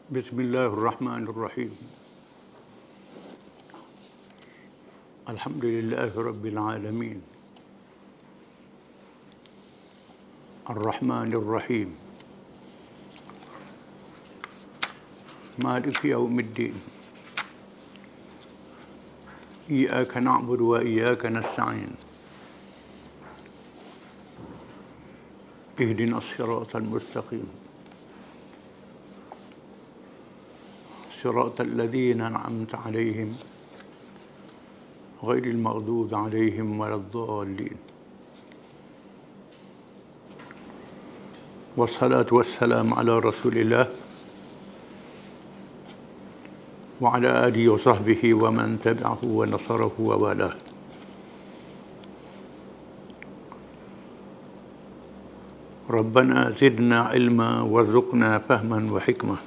Bismillahirrahmanirrahim. Alhamdulillahi Rabbil Alamin. Ar-Rahmanir-Rahim. Maliki Yawmiddin. Iyyaka na'budu wa iyyaka nasta'in. Ihdinas siratal mustaqim. صراط الذين أنعمت عليهم غير المغضوب عليهم ولا الضالين والصلاة والسلام على رسول الله وعلى آله وصحبه ومن تبعه ونصره ووالاه. ربنا زدنا علما وارزقنا فهما وحكمة.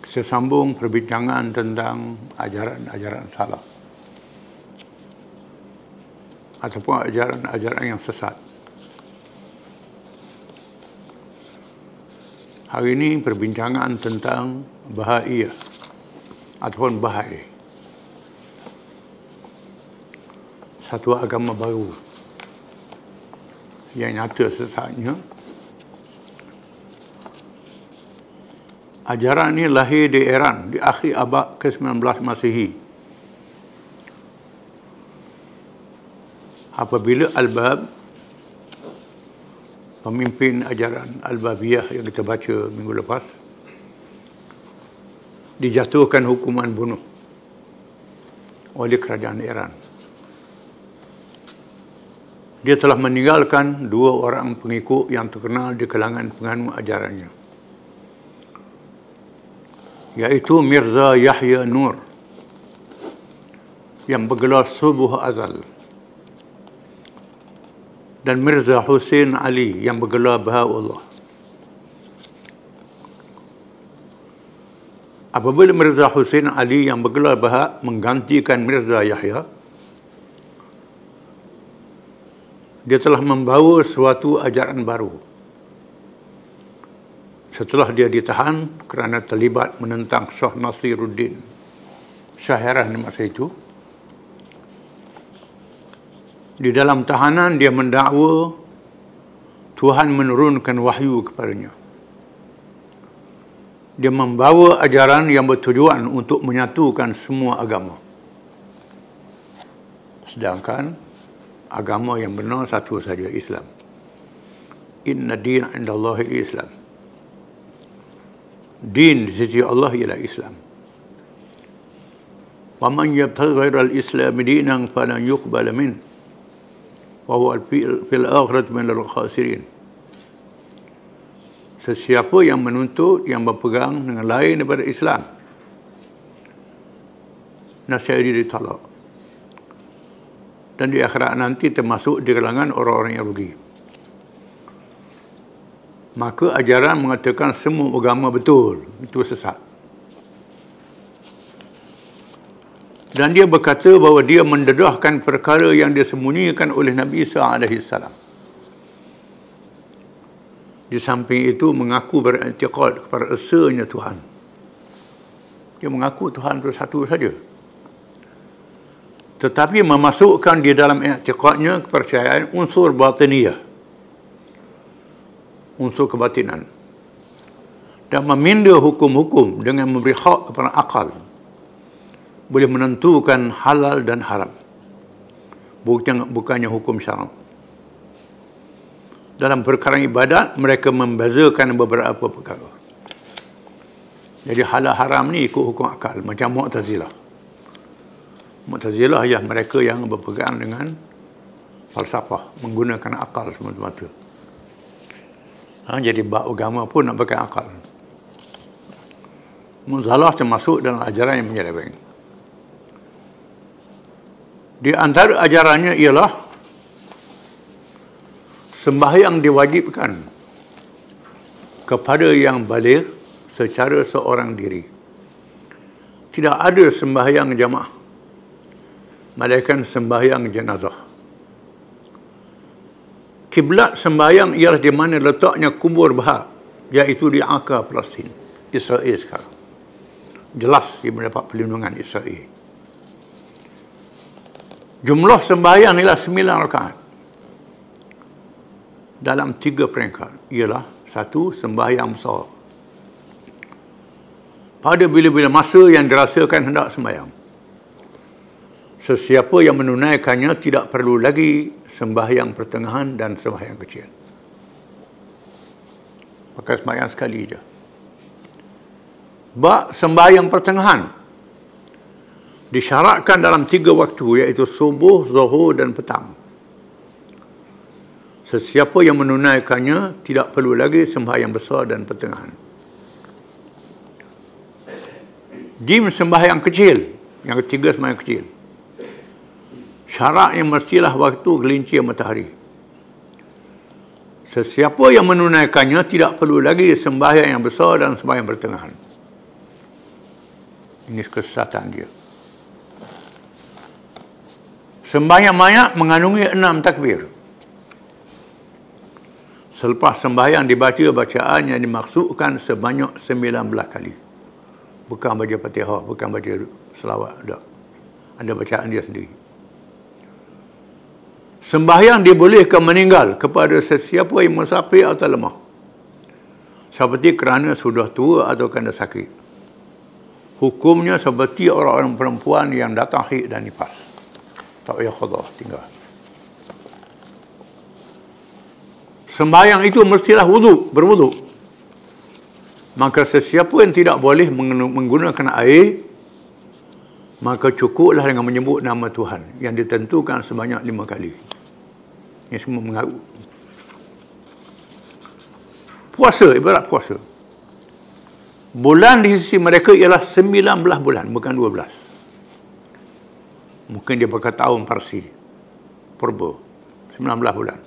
Kita sambung perbincangan tentang ajaran-ajaran salah ataupun ajaran-ajaran yang sesat. Hari ini perbincangan tentang Bahaiyah ataupun Bahai, satu agama baru yang nyata sesatnya. Ajaran ini lahir di Iran di akhir abad ke-19 Masihi. Apabila Al-Bab, pemimpin ajaran Al-Babiyah yang kita baca minggu lepas, dijatuhkan hukuman bunuh oleh kerajaan Iran. Dia telah meninggalkan dua orang pengikut yang terkenal di kalangan penganut ajarannya, yaitu Mirza Yahya Nur yang bergelar Subuh Azal dan Mirza Hussein Ali yang bergelar Baha'u'llah. Apabila Mirza Hussein Ali yang bergelar Baha' menggantikan Mirza Yahya, dia telah membawa suatu ajaran baru. Setelah dia ditahan kerana terlibat menentang Shah Nasiruddin Shah Iran masa itu, di dalam tahanan dia mendakwa Tuhan menurunkan wahyu kepadanya. Dia membawa ajaran yang bertujuan untuk menyatukan semua agama. Sedangkan agama yang benar satu saja, Islam. Inna din 'indallahi al-Islam. Din di sisi Allah ialah Islam. Wa man yabtaghi ghayra al-Islam dinan falan yuqbal min wa huwa fil akhirati minal khasirin. Sesiapa yang menuntut, yang berpegang dengan lain daripada Islam, nasihat dia ditolak, dan di akhirat nanti termasuk di kalangan orang-orang yang rugi. Maka ajaran mengatakan semua agama betul, itu sesat. Dan dia berkata bahawa dia mendedahkan perkara yang disembunyikan oleh Nabi Isa AS. Di samping itu mengaku beriktikad kepada esanya Tuhan. Dia mengaku Tuhan itu satu saja, tetapi memasukkan di dalam iktikadnya kepercayaan unsur batiniyah, unsur kebatinan, dan meminda hukum-hukum dengan memberi hak kepada akal, boleh menentukan halal dan haram, bukannya hukum syarak. Dalam perkara ibadat, mereka membezakan beberapa perkara. Jadi halal haram ni ikut hukum akal, macam Mu'tazilah. Mu'tazilah ya mereka yang berpegang dengan falsafah, menggunakan akal semata-mata. Jadi bab agama pun nak pakai akal. Mu'tazilah termasuk dalam ajaran yang menyeleweng. Di antara ajarannya ialah sembahyang diwajibkan kepada yang baligh secara seorang diri. Tidak ada sembahyang jamaah, melainkan sembahyang jenazah. Kiblat sembahyang ialah di mana letaknya kubur Bahak, iaitu di Aqsa, Palestin, Israel sekarang. Jelas dia mendapat perlindungan Israel. Jumlah sembahyang ialah 9 rakaat. Dalam 3 peringkat ialah 1. Sembahyang besar. Pada bila-bila masa yang dirasakan hendak sembahyang, sesiapa yang menunaikannya tidak perlu lagi sembahyang pertengahan dan sembahyang kecil. Pakai sembahyang sekali je. Bab sembahyang pertengahan disyaratkan dalam 3 waktu, iaitu subuh, zuhur dan petang. Sesiapa yang menunaikannya tidak perlu lagi sembahyang besar dan pertengahan. Jim sembahyang kecil, yang ketiga sembahyang kecil. Syaratnya mestilah waktu gelincir matahari. Sesiapa yang menunaikannya tidak perlu lagi sembahyang yang besar dan sembahyang pertengahan. Ini kesesatan dia. Sembahyang mayat mengandungi 6 takbir. Selepas sembahyang dibaca bacaan yang dimaksudkan sebanyak 19 kali. Bukan baca Fatihah, bukan baca selawat, tak. Ada bacaan dia sendiri. Sembahyang dibolehkan meninggal kepada sesiapa yang musafir atau lemah, seperti kerana sudah tua atau kerana sakit. Hukumnya seperti orang-orang perempuan yang datang haid dan nifas. Tak payah qada, tinggal. Sembahyang itu mestilah berwuduk. Maka sesiapa yang tidak boleh menggunakan air, maka cukuplah dengan menyebut nama Tuhan yang ditentukan sebanyak 5 kali. Ini semua mengaku. Puasa, ibarat puasa. Bulan di sisi mereka ialah 19 bulan, bukan 12. Mungkin dia pakai tahun Parsi. Purba. 19 bulan.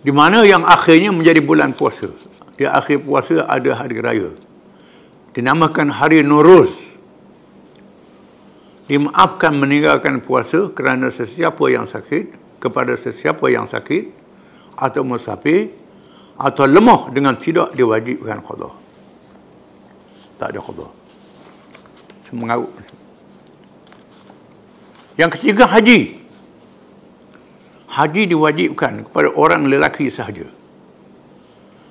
Di mana yang akhirnya menjadi bulan puasa. Di akhir puasa ada hari raya. Dinamakan Hari Nuruz. Dimaafkan meninggalkan puasa kerana sesiapa yang sakit, kepada sesiapa yang sakit atau musafir atau lemah dengan tidak diwajibkan qada. Tak ada qada. Mengarut. Yang ketiga, haji. Haji diwajibkan kepada orang lelaki sahaja.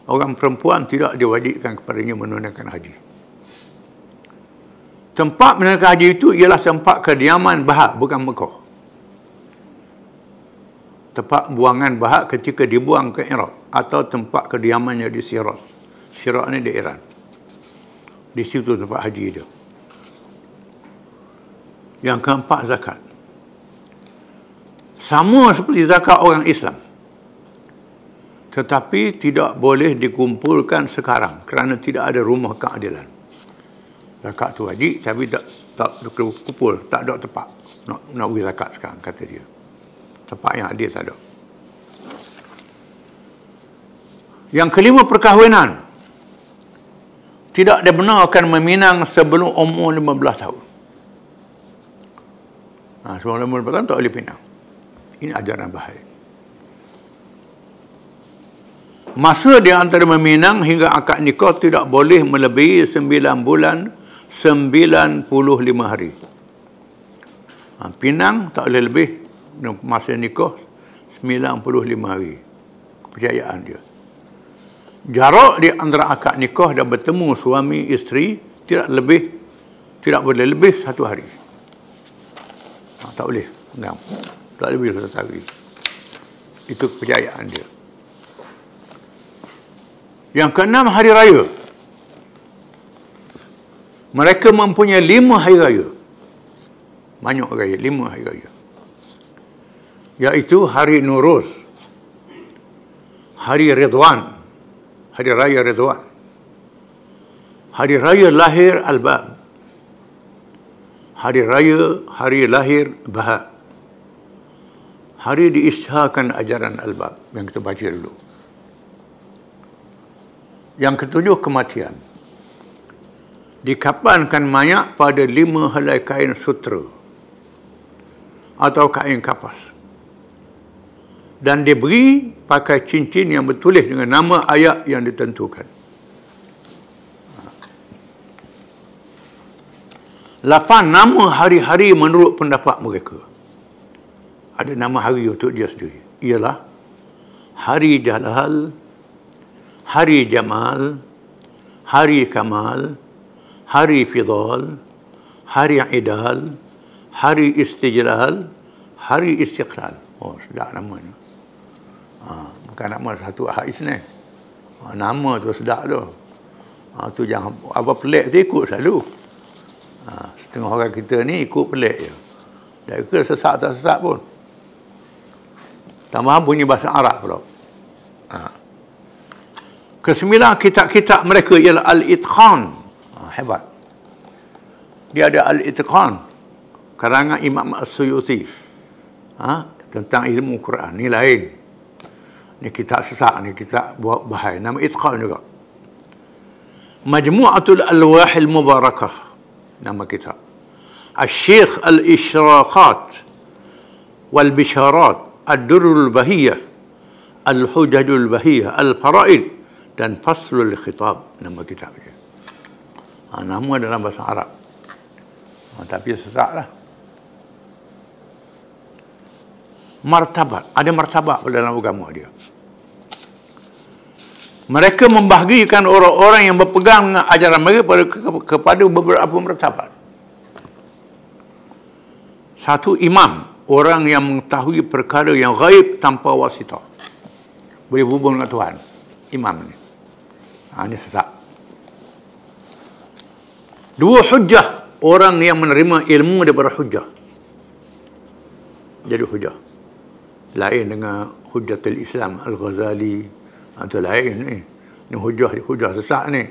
Orang perempuan tidak diwajibkan kepadanya menunaikan haji. Tempat menunaikan haji itu ialah tempat kediaman Bahak, bukan Mekah. Tempat buangan Bahak ketika dibuang ke Iraq, atau tempat kediamannya di Shiraz. Shiraz ini di Iran. Di situ tempat haji dia. Yang keempat, zakat. Sama seperti zakat orang Islam. Tetapi tidak boleh dikumpulkan sekarang kerana tidak ada rumah keadilan. Zakat tu wajib, tapi tak kumpul, tak ada tempat nak bagi zakat sekarang, kata dia. Tempat yang adil tak ada. Yang kelima, perkahwinan. Tidak dibenarkan meminang sebelum umur 15 tahun. Sebelum umur 15 tahun tak boleh pinang. Ini ajaran bahaya. Masa di antara meminang hingga akad nikah tidak boleh melebihi 9 bulan 95 hari. Pinang tak boleh lebih masa nikah 95 hari. Kepercayaan dia. Jarak di antara akad nikah dan bertemu suami isteri tidak boleh lebih 1 hari. Tak boleh. Tak lebih 1 hari. Itu kepercayaan dia. Yang keenam, hari raya. Mereka mempunyai 5 hari raya. Banyak raya, 5 hari raya. Iaitu hari Nuruz, hari Ridwan, hari raya Ridwan, hari raya lahir Al-Bab, hari lahir Bahak, hari diisyaharkan ajaran Al-Bab yang kita baca dulu. Yang ketujuh, kematian. Dikapankan mayat pada 5 helai kain sutra atau kain kapas. dan diberi pakai cincin yang bertulis dengan nama ayat yang ditentukan. 8 nama hari-hari menurut pendapat mereka. Ada nama hari untuk dia sendiri. Ialah Hari Jalal, Hari Jamal, Hari Kamal, Hari Fidal, Hari Idal, Hari Istijlal, Hari Istiqlal. Oh, sedap namanya. Bukan nama satu Ahad Isnin. Nama tu sedap tu. Tu jangan apa pelik tu ikut selalu. Setengah orang kita ni ikut pelik je. Tak ikut sesat tak sesat pun. Tambahan bunyi bahasa Arab pula. Kesembilan kitab-kitab mereka ialah Al-Itqan. Hebat. Dia ada Al-Itqan, karangan Imam As-Suyuti. Tentang ilmu Quran. Ni lain. Ni kitab sesat ni, kitab buat bahaya. Nama Itqan juga. Majmu'atul Alwahil Mubarakah. Nama kitab. Al-Syekh Al-Ishraqat Wal-Bisharat Ad-Durrul Bahiyah Al-Hujajul Bahiyah Al-Faraid dan Faslul Khitab. Nama kitab dia. Nama dalam bahasa Arab. Tapi sesat lah. Martabat. Ada martabat dalam agama dia. Mereka membahagikan orang-orang yang berpegang dengan ajaran mereka kepada beberapa martabat. Satu, imam. Orang yang mengetahui perkara yang gaib tanpa wasitah. Boleh berhubung dengan Tuhan. Imam ni. Ini sesat. Dua, hujjah. Orang yang menerima ilmu daripada hujjah. Jadi hujjah. Lain dengan Hujjatul Islam Al-Ghazali. Itu lain ni. Ini hujjah sesat ni.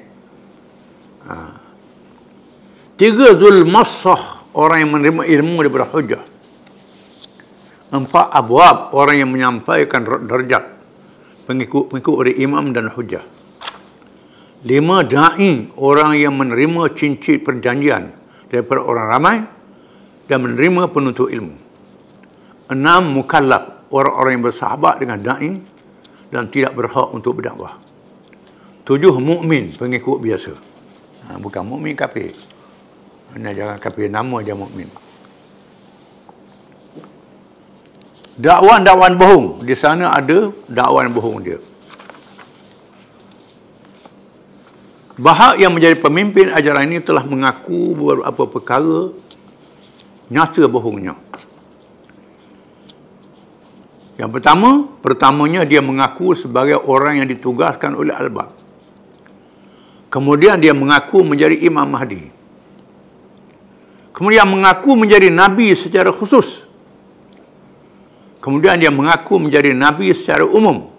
Tiga, Zul Massah. Orang yang menerima ilmu daripada hujjah. 4, abwab. Orang yang menyampaikan darjat pengikut oleh imam dan hujjah. 5, da'i. Orang yang menerima cincin perjanjian daripada orang ramai dan menerima penuntut ilmu. 6, mukallaf. Orang-orang yang bersahabat dengan da'i dan tidak berhak untuk berdakwah. 7, mukmin, pengikut biasa. Bukan mukmin kafir. Jangan kafir, nama dia mukmin. Dakwan bohong. Di sana ada dakwan bohong dia. Bahak yang menjadi pemimpin ajaran ini telah mengaku beberapa perkara nyata bohongnya. Yang pertamanya dia mengaku sebagai orang yang ditugaskan oleh Al-Bab. Kemudian dia mengaku menjadi Imam Mahdi. Kemudian mengaku menjadi Nabi secara khusus. Kemudian dia mengaku menjadi Nabi secara umum.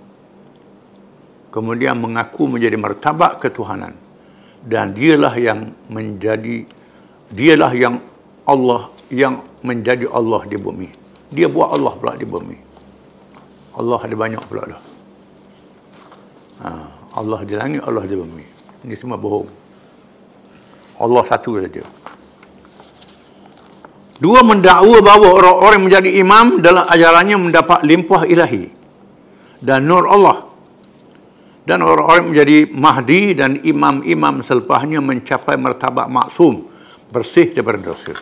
Kemudian mengaku menjadi martabat ketuhanan. Dan dialah yang Allah yang menjadi Allah di bumi. Dia buat Allah pula di bumi. Allah ada banyak pula dah. Allah di langit, Allah di bumi. Ini semua bohong. Allah satu saja. 2, mendakwa bahawa orang-orang yang menjadi imam dalam ajarannya mendapat limpah ilahi dan nur Allah. Dan orang-orang menjadi mahdi dan imam-imam selepasnya mencapai martabat maksum, bersih daripada dosa.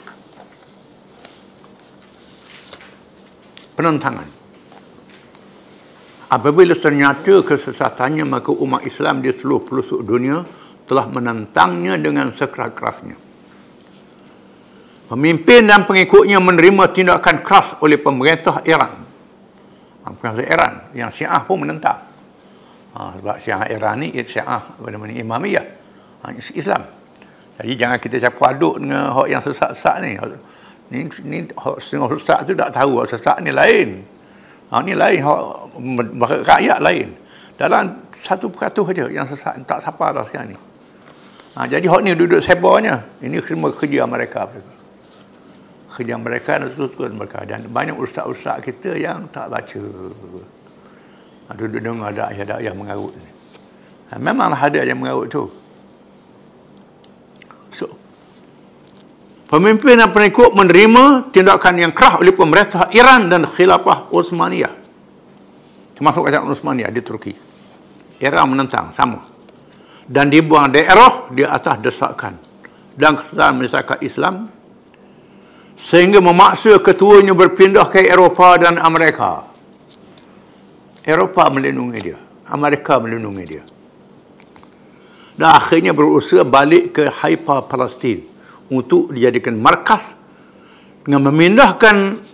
Penentangan. Apabila ternyata kesesatannya, maka umat Islam di seluruh pelosok dunia telah menentangnya dengan sekeras-kerasnya. Pemimpin dan pengikutnya menerima tindakan keras oleh pemerintah Iran. Pemerintah Iran, yang Syiah pun menentang. Sebab Syiah Iran ni Syiah Imamiyah, Islam. Jadi jangan kita campur aduk dengan hak yang sesat-sesat ni. Ni hak setengah sesat tu tak tahu hak sesat ni lain. Ni lain, hak rakyat lain. Dalam satu perkataan saja yang sesat, tak siapa dah sekarang ni. Jadi hak ni duduk sebarnya. Ini semua kerja mereka. Kerja mereka dan tutupan mereka. Dan banyak ustaz-ustaz kita yang tak baca. Duduk dengar dakwah mengarut ni. Memanglah ada yang mengarut tu. So, pemimpin dan pengikut menerima tindakan yang keras oleh pemerintah Iran dan khilafah Utsmaniyah. termasuk kerajaan Uthmaniyah di Turki. Era menentang, sama. Dan dibuang daerah di atas desakan dan kesusahan masyarakat Islam, sehingga memaksa ketuanya berpindah ke Eropah dan Amerika. Eropah melindungi dia, Amerika melindungi dia. Dan akhirnya berusaha balik ke Haifa, Palestin untuk dijadikan markas dengan memindahkan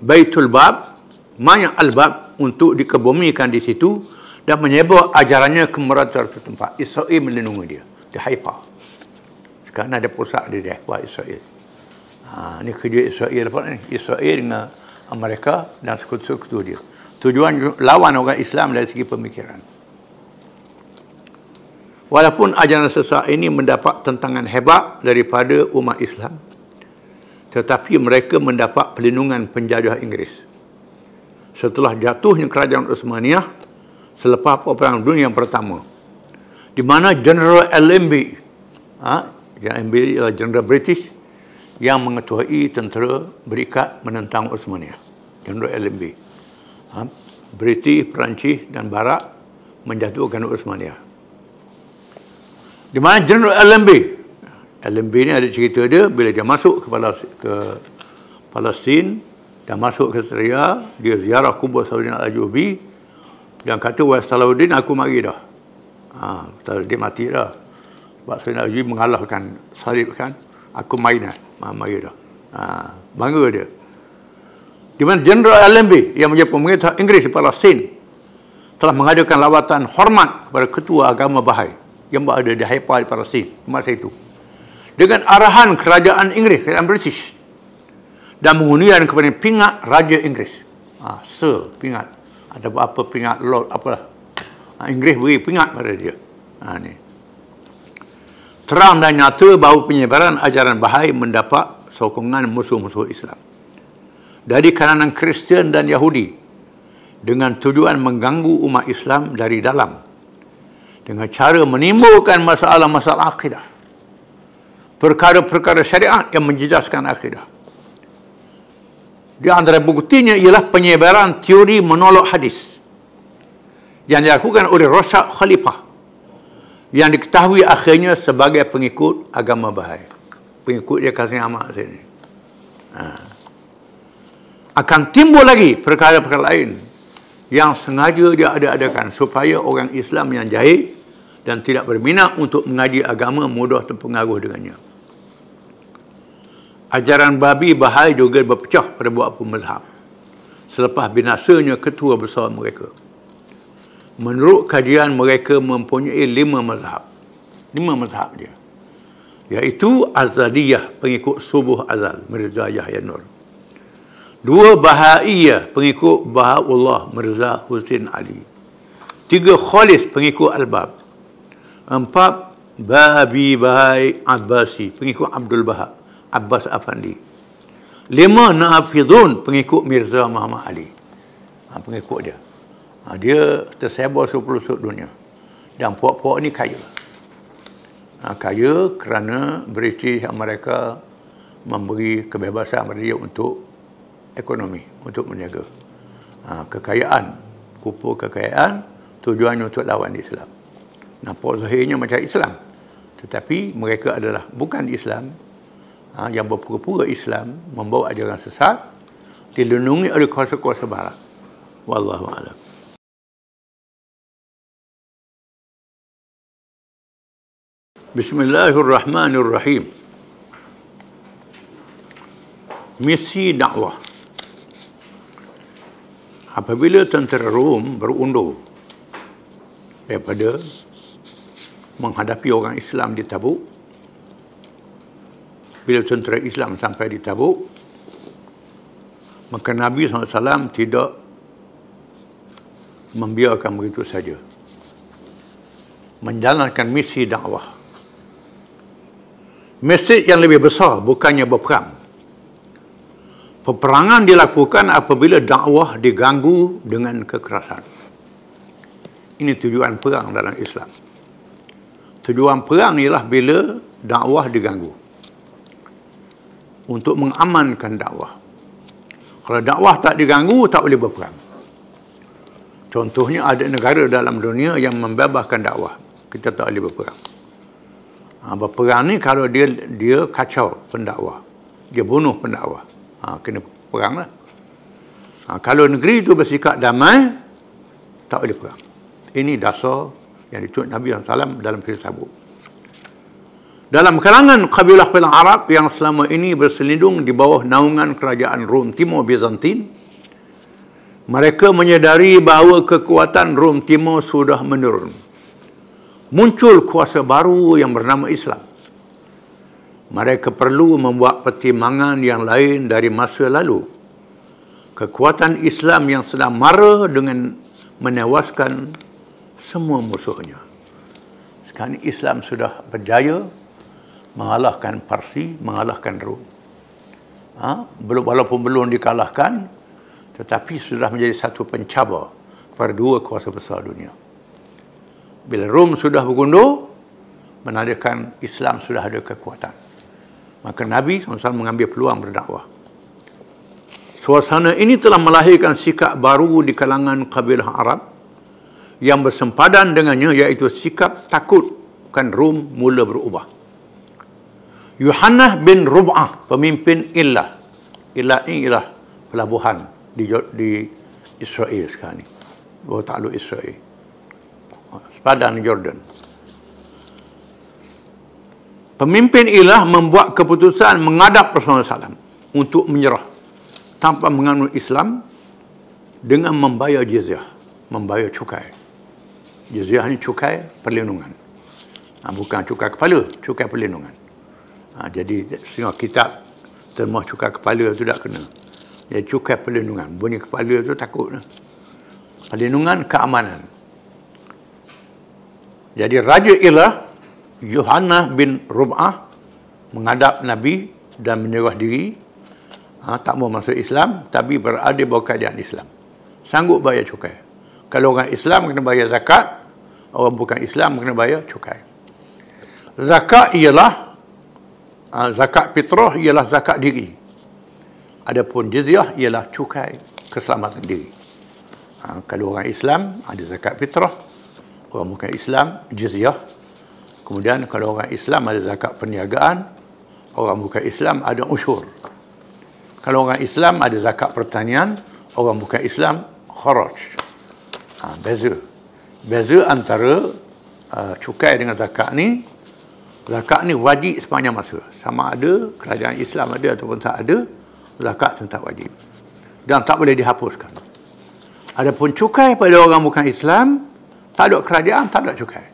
Baitul Bab, Maya Al-Bab untuk dikebumikan di situ dan menyebar ajarannya ke merata tempat. Israel melindungi dia di Haifa. Sekarang ada pusat di Haifa, Israel. Ini kerja Israel apa ni? Israel dengan Amerika dan sekutu-sekutu dia. Tujuan lawan orang Islam dari segi pemikiran. Walaupun ajaran sesat ini mendapat tentangan hebat daripada umat Islam, tetapi mereka mendapat perlindungan penjajah Inggeris. Setelah jatuhnya kerajaan Uthmaniyah selepas Perang Dunia yang Pertama, di mana General Allenby, Allenby adalah General British yang mengetuai tentera berikat menentang Uthmaniyah. General Allenby. British, Perancis dan Barat menjatuhkan Uthmaniyah. Di mana General Allenby ni ada cerita dia bila dia masuk ke Palestin dan masuk ke Syria, dia ziarah kubur Salahuddin Al-Ayyubi dan kata, "Wahai Salahuddin, aku mari dah." Dia mati dah. Sebab Salahuddin Al-Ayyubi mengalahkan salib kan. Aku mari dah. Mari dah. Bangga dia. Di mana General Allenby yang menjadi pemerintah Inggeris di Palestin telah mengadakan lawatan hormat kepada ketua agama Bahai yang berada di Haifa di Palestin masa itu, dengan arahan kerajaan Inggeris, kerajaan British, dan mengundian kepada pingat Raja Inggeris, Sir pingat atau apa pingat Lord apalah, Inggeris beri pingat pada dia. Ni terang dan nyata bahawa penyebaran ajaran Bahai mendapat sokongan musuh-musuh Islam dari kalangan Kristian dan Yahudi dengan tujuan mengganggu umat Islam dari dalam dengan cara menimbulkan masalah-masalah akidah, perkara-perkara syariat yang menjejaskan akidah. Di antara buktinya ialah penyebaran teori menolak hadis yang dilakukan oleh Rashad Khalifah yang diketahui akhirnya sebagai pengikut agama Bahai. Pengikut dia Kasih Ahmad sini. Akan timbul lagi perkara-perkara lain yang sengaja dia ada-adakan supaya orang Islam yang jahil dan tidak berminat untuk mengaji agama mudah terpengaruh dengannya. Ajaran babi Bahai juga berpecah pada beberapa mazhab selepas binasanya ketua besar mereka. Menurut kajian mereka mempunyai 5 mazhab. 5 mazhab dia. Iaitu Azaliyah, pengikut Subuh Azal, Mirza Yahya Nur. 2 Bahaiyah, pengikut Bahaullah, Mirza Husin Ali. 3 Khalis, pengikut Al-Bab. 4 Babi Bahai Abbasi, pengikut Abdul Bahab, Abbas Afandi. 5 Nafidun, pengikut Mirza Muhammad Ali. Pengikut dia. Dia tersebar sepelosok dunia. Dan puak-puak ni kaya. Kaya kerana British Amerika memberi kebebasan kepada dia untuk ekonomi, untuk menjaga kekayaan, kumpul kekayaan, tujuannya untuk lawan Islam. Nampak zahirnya macam Islam, tetapi mereka adalah bukan Islam, yang berpura-pura Islam, membawa ajaran sesat, dilindungi oleh kuasa-kuasa barat. Wallahu a'lam. Bismillahirrahmanirrahim. Misi dakwah. Apabila tentera Rom berundur daripada menghadapi orang Islam di Tabuk, bila tentera Islam sampai di Tabuk, maka Nabi SAW tidak membiarkan begitu saja, menjalankan misi dakwah. Mesej yang lebih besar bukannya berperang. Peperangan dilakukan apabila dakwah diganggu dengan kekerasan. Ini tujuan perang dalam Islam. Tujuan perang ialah bila dakwah diganggu, untuk mengamankan dakwah. Kalau dakwah tak diganggu, tak boleh berperang. Contohnya ada negara dalam dunia yang membebaskan dakwah. Kita tak boleh berperang. Berperang ni kalau dia kacau pendakwah. Dia bunuh pendakwah. Kena perang lah. Kalau negeri itu bersikap damai, tak boleh perang. Ini dasar yang ditunjuk Nabi SAW dalam Perang Tabuk. Dalam kalangan kabilah-kabilah Arab yang selama ini berselindung di bawah naungan kerajaan Rom Timur Bizantin, mereka menyedari bahawa kekuatan Rom Timur sudah menurun. Muncul kuasa baru yang bernama Islam. Mereka perlu membuat pertimbangan yang lain dari masa lalu. Kekuatan Islam yang sedang mara dengan menewaskan semua musuhnya. Sekarang Islam sudah berjaya mengalahkan Parsi, mengalahkan Rom. Walaupun belum dikalahkan, tetapi sudah menjadi satu pencabar pada dua kuasa besar dunia. Bila Rom sudah bergundur, menandakan Islam sudah ada kekuatan. Maka Nabi SAW mengambil peluang berdakwah. Suasana ini telah melahirkan sikap baru di kalangan kabilah Arab yang bersempadan dengannya, iaitu sikap takutkan Rom mula berubah. Yuhannah bin Rub'ah, pemimpin Ilah. Ilah ini ialah pelabuhan di Israel sekarang ni. Bawah takluk Israel. Sepadan Jordan. Pemimpin Ilah membuat keputusan menghadap Rasulullah SAW untuk menyerah tanpa menganut Islam dengan membayar jizyah, membayar cukai. Jizyah ni cukai perlindungan. Bukan cukai kepala, cukai perlindungan. Jadi setengah kitab termah cukai kepala tu tak kena. Jadi cukai perlindungan. Bunyi kepala tu takut. Perlindungan keamanan. Jadi Raja Ilah, Yuhannah bin Rub'ah, menghadap Nabi dan menyerah diri. Tak mau masuk Islam, tapi berada di bawah kerajaan Islam. Sanggup bayar cukai. Kalau orang Islam kena bayar zakat, orang bukan Islam kena bayar cukai. Zakat ialah, zakat fitrah ialah zakat diri. Adapun jizyah ialah cukai keselamatan diri. Kalau orang Islam ada zakat fitrah, orang bukan Islam jizyah. Kemudian kalau orang Islam ada zakat perniagaan, orang bukan Islam ada usyur. Kalau orang Islam ada zakat pertanian, orang bukan Islam kharaj. Beza. Beza antara cukai dengan zakat ni. Zakat ni wajib sepanjang masa. Sama ada kerajaan Islam ada ataupun tak ada, zakat tetap wajib. Dan tak boleh dihapuskan. Adapun cukai pada orang bukan Islam, tak ada kerajaan, tak ada cukai.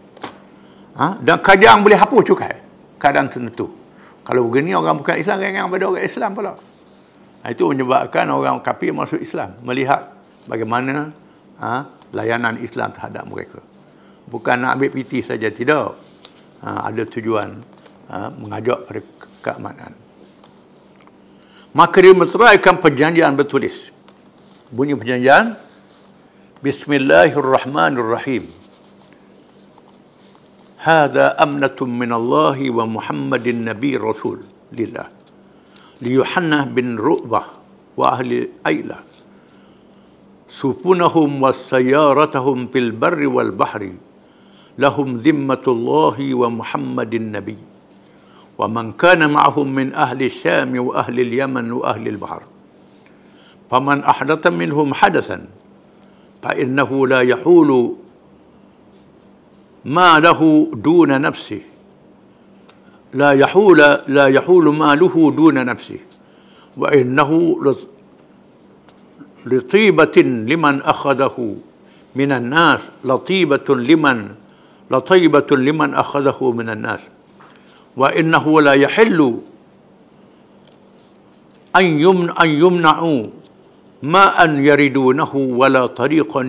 Dan kerajaan boleh hapus cukai. Keadaan tertentu. Kalau begini orang bukan Islam, yang pada orang Islam pula. Itu menyebabkan orang kafir masuk Islam. Melihat bagaimana layanan Islam terhadap mereka. Bukan nak ambil PT saja, tidak. Ada tujuan mengajak pada keamanan. Maka dia menceraikan perjanjian bertulis. Bunyi perjanjian, Bismillahirrahmanirrahim. Hada amnatum minallahi wa Muhammadin Nabi Rasul lillah. Li Yuhannah bin Rub'ah wa ahli Ailah. Sufunahum wa sayaratahum fil barri wal bahri. Lahum zimmatullahi wa Muhammadin Nabi. Wa man kana ma'ahum min ahli Syam wa ahli Yaman wa ahli al-Bahr. Faman ahdatha minhum hadathan fa innahu la yahulu ما له دون نفسه لا يحول ماله دون نفسه وإنه لطيبة لمن أخذه من الناس لطيبة لمن أخذه من الناس وإنه لا يحل أن يمنعوا ما أن يريدونه ولا طريقا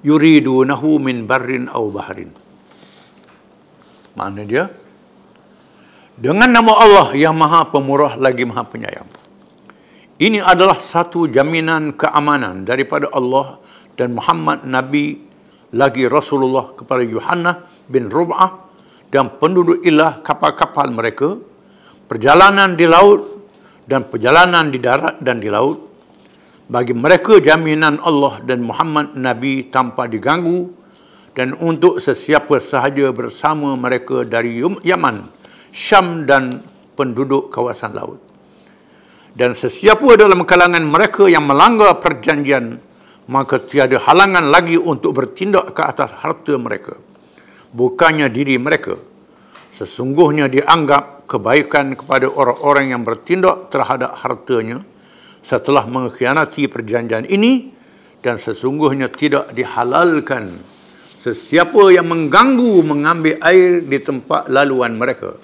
yuridunahu min barrin aw bahrin. Makna dia, dengan nama Allah yang Maha Pemurah lagi Maha Penyayang. Ini adalah satu jaminan keamanan daripada Allah dan Muhammad Nabi lagi Rasulullah kepada Yuhannah bin Rub'ah dan penduduk Ilah kapal-kapal mereka, perjalanan di laut dan perjalanan di darat dan di laut, Bagi mereka jaminan Allah dan Muhammad Nabi tanpa diganggu, dan untuk sesiapa sahaja bersama mereka dari Yaman, Syam dan penduduk kawasan laut. Dan sesiapa dalam kalangan mereka yang melanggar perjanjian, maka tiada halangan lagi untuk bertindak ke atas harta mereka, bukannya diri mereka. Sesungguhnya dianggap kebaikan kepada orang-orang yang bertindak terhadap hartanya setelah mengkhianati perjanjian ini, dan sesungguhnya tidak dihalalkan sesiapa yang mengganggu mengambil air di tempat laluan mereka,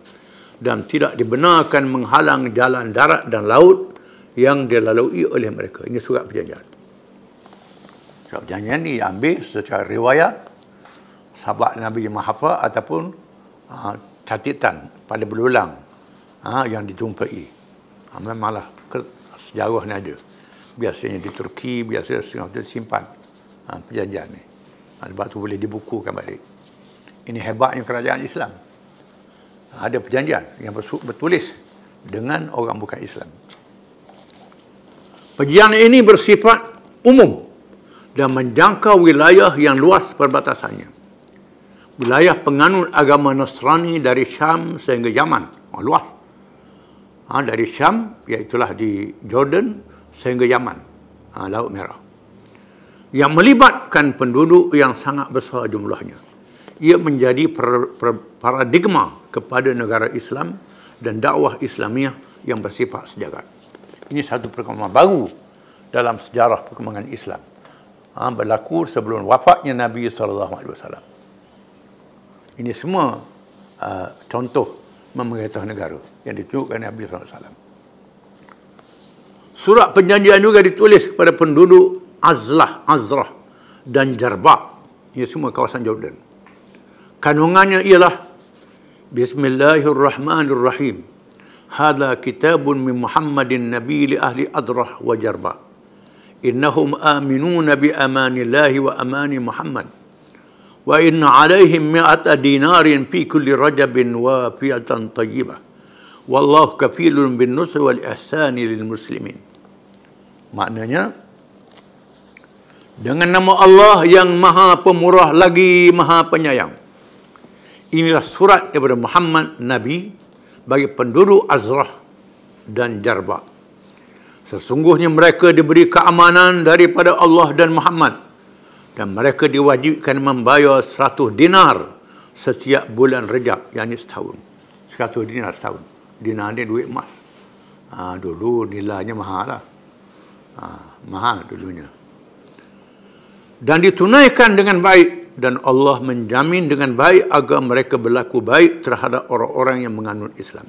dan tidak dibenarkan menghalang jalan darat dan laut yang dilalui oleh mereka. Ini surat perjanjian. Surat perjanjian ini diambil secara riwayat sahabat Nabi yang menghafal ataupun catatan pada berulang yang dijumpai. Memanglah sejarah ni ada. Biasanya di Turki, biasanya Singapura simpan perjanjian ni. Sebab tu boleh dibukukan balik. Ini hebatnya kerajaan Islam. Ada perjanjian yang bertulis dengan orang bukan Islam. Perjanjian ini bersifat umum dan menjangkau wilayah yang luas perbatasannya. Wilayah penganut agama Nasrani dari Syam sehingga Yaman. Luas. Dari Syam, iaitulah di Jordan, sehingga Yaman, Laut Merah. Yang melibatkan penduduk yang sangat besar jumlahnya. Ia menjadi paradigma kepada negara Islam dan dakwah Islamiah yang bersifat sejagat. Ini satu perkembangan baru dalam sejarah perkembangan Islam. Berlaku sebelum wafatnya Nabi SAW. Ini semua contoh memerintah negara yang ditunjukkan Nabi SAW. Surat perjanjian juga ditulis kepada penduduk Azrah dan Jarba. Ini semua kawasan Jordan. Kandungannya ialah Bismillahirrahmanirrahim. Hadha kitabun min Muhammadin Nabi li ahli Adrah wa Jarba. Innahum aminuna bi amanillahi wa amani Muhammad. Wa inna alaihim mi'ata dinarin fi kulli rajabin wa fiyatan tayyibah. Wallahu kafilun bin nusri wal ihsani lil muslimin. Maknanya, dengan nama Allah yang maha pemurah lagi maha penyayang. Inilah surat daripada Muhammad Nabi bagi penduduk Azrah dan Jarba. Sesungguhnya mereka diberi keamanan daripada Allah dan Muhammad, dan mereka diwajibkan membayar 100 dinar setiap bulan Rejab, yakni setahun. 100 dinar setahun. Dinar ni duit emas. Dulu nilainya mahal lah. Mahal dulunya. Dan ditunaikan dengan baik, dan Allah menjamin dengan baik agar mereka berlaku baik terhadap orang-orang yang menganut Islam.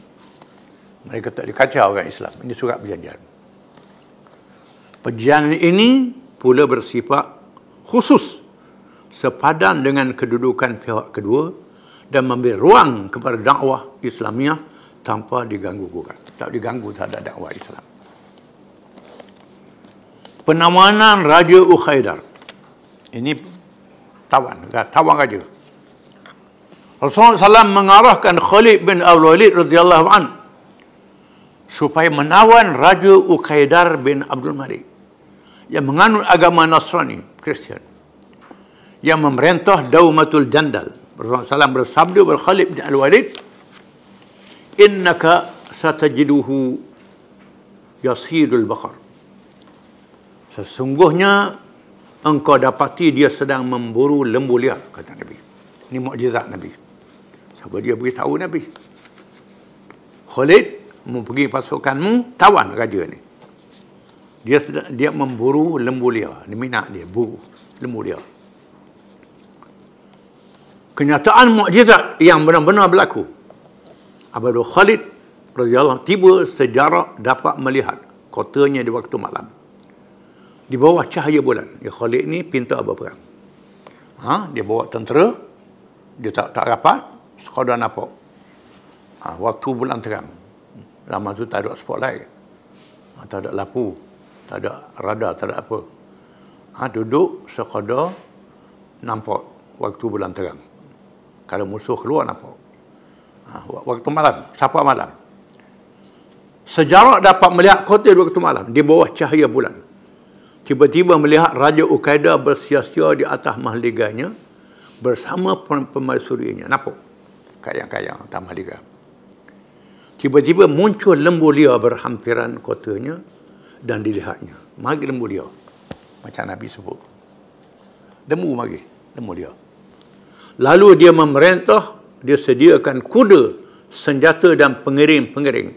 Mereka tak dikacau orang Islam. Ini surat perjanjian. Perjanjian ini pula bersifat khusus, sepadan dengan kedudukan pihak kedua, dan memberi ruang kepada dakwah Islamiah tanpa diganggu-gugat. Tak diganggu terhadap dakwah Islam. Penawanan Raja Ukhaidar. Ini tawan raja. Rasulullah SAW mengarahkan Khalid bin Al-Walid radhiyallahu anhu supaya menawan Raja Ukhaidar bin Abdul Malik yang menganut agama Nasrani, Kristian, yang memerintah Daumatul Jandal. Rasulullah SAW bersabda kepada Khalid bin Al-Walid, innaka satajiduhu yasidul bakar. Sesungguhnya engkau dapati dia sedang memburu lembu liar, kata Nabi. Ini mukjizat Nabi. Sebab dia beritahu Nabi, Khalid, mau pergi pasukanmu, tawan raja ni. Dia memburu lembu liar. Ini minat dia, buru lembu liar. Kenyataan mukjizat yang benar-benar berlaku. Apabila Khalid radhiyallahu tiba sejarak dapat melihat kotanya di waktu malam, di bawah cahaya bulan. Ya, Khalid ni pintar berperang. Dia bawa tentera, dia tak rapat, sekadar nampak. Waktu bulan terang. Lama tu tak ada spotlight. Tak ada lampu, tak ada radar, tak ada apa. Duduk sekadar nampak waktu bulan terang. Kalau musuh keluar nampak. Waktu malam, sapa malam. Sejarak dapat melihat kota di waktu malam di bawah cahaya bulan. tiba-tiba melihat Raja Uqaidah bersia-sia di atas mahliganya bersama pemaisurinya. Nampak? Kayang-kayang atas mahliga. Tiba-tiba muncul lembu liar berhampiran kotanya dan dilihatnya. Mari lembu liar. Macam Nabi sebut. Lembu liar. Lalu dia memerintah, dia sediakan kuda, senjata dan pengiring-pengiring.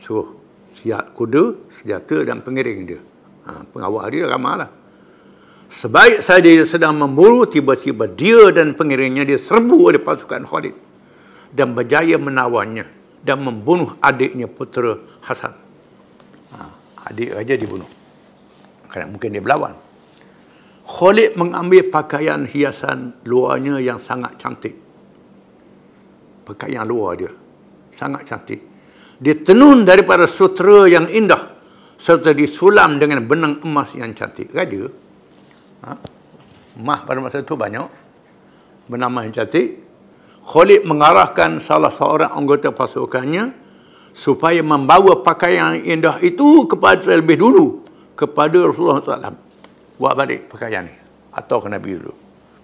So, siap kuda, senjata dan pengiring dia. Pengawal dia ramai lah. Sebaik saja dia sedang memburu, tiba-tiba dia dan pengiringnya diserbu oleh pasukan Khalid dan berjaya menawannya dan membunuh adiknya putera Hasan. Adik raja dibunuh. Kerana mungkin dia berlawan. Khalid mengambil pakaian hiasan luarnya yang sangat cantik. Pakaian luar dia sangat cantik. Ditenun daripada sutera yang indah serta disulam dengan benang emas yang cantik. Raja, emas pada masa itu banyak, benang emas yang cantik. Khalid mengarahkan salah seorang anggota pasukannya supaya membawa pakaian yang indah itu kepada lebih dulu kepada Rasulullah SAW. Buat balik pakaian ni atau ke Nabi dulu.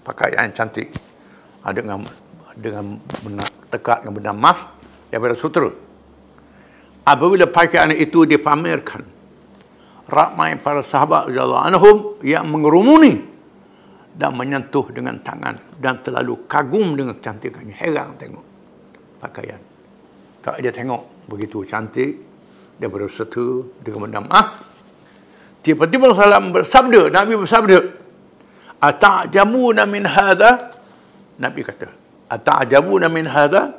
Pakaian yang cantik dengan tekat dengan benang emas daripada sutera. Apabila pakaian itu dipamerkan, ramai para sahabat radhiyallahu anhum yang mengerumuni dan menyentuh dengan tangan dan terlalu kagum dengan kecantikannya. Heran tengok pakaian. Tak dia tengok begitu cantik daripada sutera dengan benang emas. Tiba-tiba Nabi bersabda, "Ata'jabuna min hadha?" Nabi kata, "Ata'jabuna min hadha?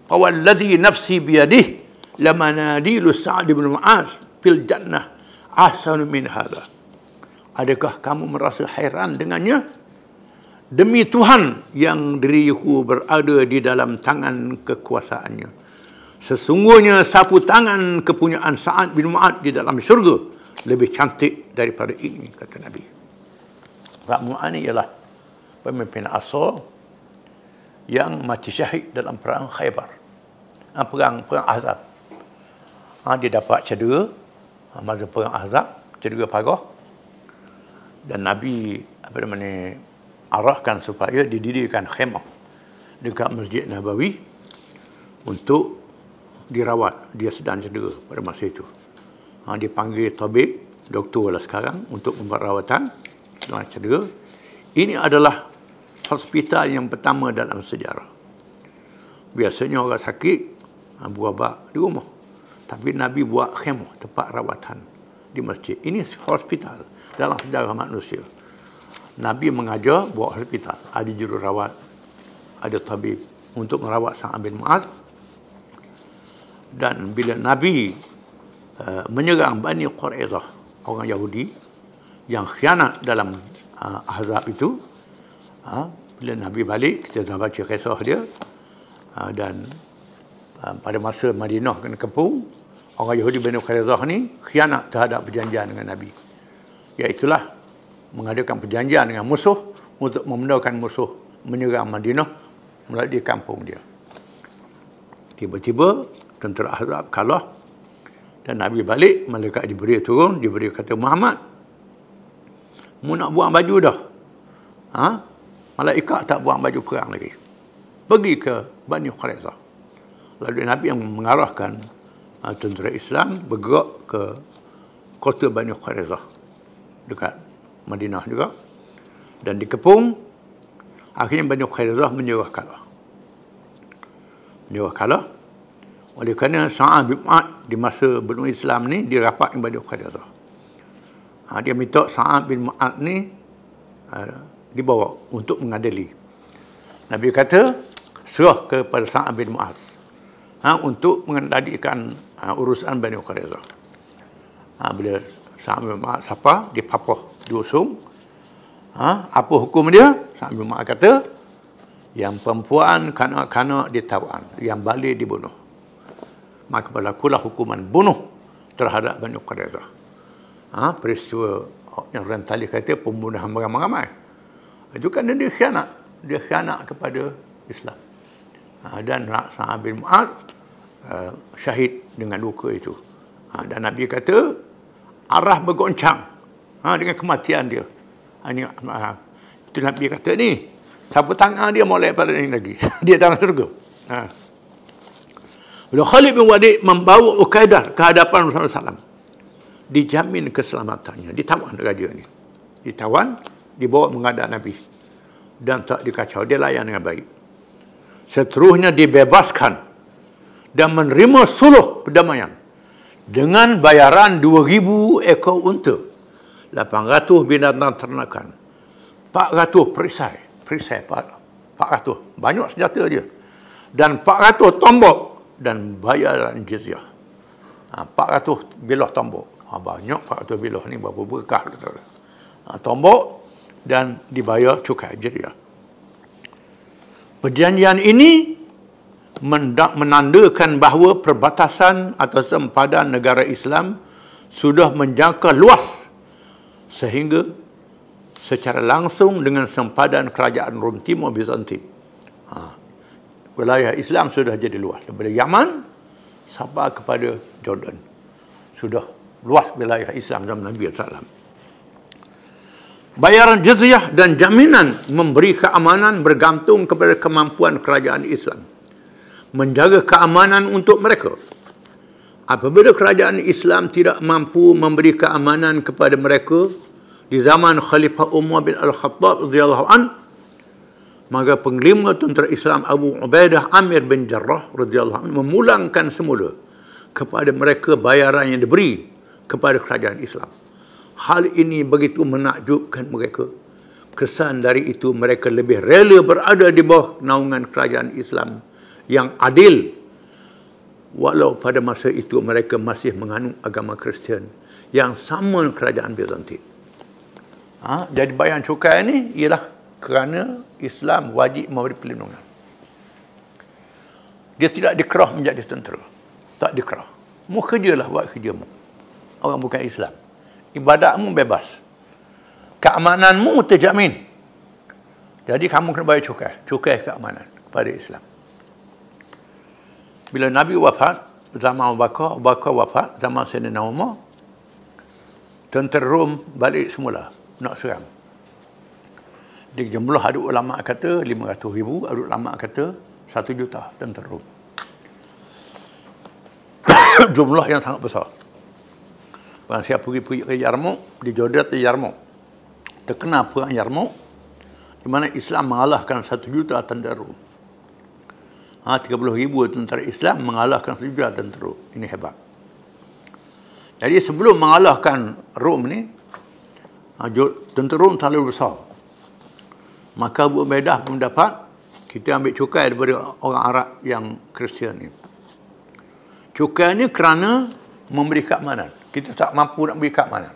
Fawalladhi nafsi biyadihi lamanadilu Sa'd bin Mu'adz fil jannah ahsanu min hadha." Adakah kamu merasa hairan dengannya? Demi Tuhan yang diriku berada di dalam tangan kekuasaannya, sesungguhnya sapu tangan kepunyaan Sa'd bin Mu'adz di dalam syurga lebih cantik daripada ini, kata Nabi. Sa'd bin Mu'adz ialah pemimpin Ansar yang mati syahid dalam perang Khaybar, perang Ahzab. Dia dapat cedera masa perang Ahzab, cedera parah, dan Nabi arahkan supaya didirikan khemah dekat Masjid Nabawi untuk dirawat. Dia sedang cedera pada masa itu. Dipanggil tabib, doktor lah sekarang, untuk membuat rawatan setelah cedera. Ini adalah hospital yang pertama dalam sejarah. Biasanya orang sakit berubat di rumah, tapi Nabi buat khemah, tempat rawatan di masjid. Ini hospital dalam sejarah manusia. Nabi mengajar buat hospital, ada jururawat, ada tabib untuk merawat Sa'd bin Mu'adz. Dan bila Nabi menyerang Bani Quraidah, orang Yahudi yang khianat dalam Ahzab itu, bila Nabi balik, kita dah baca kisah dia, dan pada masa Madinah kena kepung, orang Yahudi Bani Quraidah ni khianat terhadap perjanjian dengan Nabi, iaitulah mengadakan perjanjian dengan musuh untuk membenarkan musuh menyerang Madinah melalui kampung dia. Tiba-tiba tentera Ahzab kalah dan Nabi balik, malaikat Jibril turun, Jibril kata, "Muhammad, mu nak buang baju dah." Malaikat tak buang baju perang lagi. Pergi ke Bani Quraidah. Lalu Nabi yang mengarahkan tentera Islam bergerak ke kota Bani Quraidah dekat Madinah juga, dan dikepung. Akhirnya Bani Quraidah menyerah kalah. Oleh kerana Sa'd bin Mu'adz di masa belum Islam ni, dia rapat dengan Bani Quraidah. Dia minta Sa'd bin Mu'adz ni dibawa untuk mengadili. Nabi kata, serah kepada Sa'd bin Mu'adz untuk mengendalikan urusan Bani Quraidah. Bila Sa'd bin Mu'adz siapa, dipapah, diusung. Apa hukum dia? Sa'd bin Mu'adz kata, yang perempuan, kanak-kanak ditawan, yang balik dibunuh. Maka berlakulah hukuman bunuh terhadap Bani Quraidah. Peristiwa yang orang tadi kata pembunuhan ramai-ramai. Itu kan dia khianat. Dia khianat kepada Islam. Dan Sa'd bin Mu'adz syahid dengan luka itu. Dan Nabi kata, arah bergoncang dengan kematian dia. Itu Nabi kata ni, sapu tangan dia molek pada ni lagi. Dia dalam surga. Bila Khalid bin Walid membawa Uqaidah ke hadapan Rasulullah SAW, dijamin keselamatannya. Ditawan raja ni. Ditawan, dibawa menghadap Nabi. Dan tak dikacau. Dia layan dengan baik. Seterusnya dibebaskan dan menerima suluh perdamaian dengan bayaran 2,000 ekor unta, 800 binatang ternakan, 400 perisai 400 banyak senjata dia, dan 400 tombak dan bayaran jizyah. 400 bilah tombak. Banyak 400 bilah ni, berapa berkah kata. Tombak dan dibayar cukai jizyah. Perjanjian ini menandakan bahawa perbatasan atau sempadan negara Islam sudah menjangka luas sehingga secara langsung dengan sempadan kerajaan Rom Timur Bizantin. Wilayah Islam sudah jadi luas. Daripada Yaman sampai kepada Jordan. Sudah luas wilayah Islam zaman Nabi SAW. Bayaran jizyah dan jaminan memberi keamanan bergantung kepada kemampuan kerajaan Islam menjaga keamanan untuk mereka. Apabila kerajaan Islam tidak mampu memberi keamanan kepada mereka di zaman Khalifah Umar bin Al-Khattab radhiyallahu an, maka panglima tentera Islam Abu Ubaidah Amir bin Jarrah radhiyallahu an memulangkan semula kepada mereka bayaran yang diberi kepada kerajaan Islam. Hal ini begitu menakjubkan mereka. Kesan dari itu mereka lebih rela berada di bawah naungan kerajaan Islam yang adil, walau pada masa itu mereka masih menganut agama Kristian yang sama dengan kerajaan Bizantin. Jadi bayaran cukai ini ialah kerana Islam wajib memberi perlindungan. Dia tidak dikerah menjadi tentera. Tak dikerah. Mu kerjalah buat kerjamu. Orang bukan Islam. Ibadatmu bebas. Keamananmu terjamin. Jadi kamu kena bayar cukai. Cukai keamanan kepada Islam. Bila Nabi wafat, zaman Abu Bakar wafat, zaman Sayyidina Umar, tentera Rom balik semula nak serang. Di jumlah ada ulama kata 500,000, ada ulama kata 1 juta tentera Rom. Jumlah yang sangat besar. Orang siap pergi ke Yarmouk, di Jordan ke Yarmouk. Terkena perang Yarmouk, di mana Islam mengalahkan 1 juta tentera Rom. 30,000 tentera Islam mengalahkan 1 juta tentera. Ini hebat. Jadi sebelum mengalahkan Rom ni, tentera Rom terlalu besar. Maka Abu Ubaidah mendapat, kita ambil cukai daripada orang Arab yang Kristian ni. Cukai ni kerana memberi keamanan. Kita tak mampu nak beri keamanan.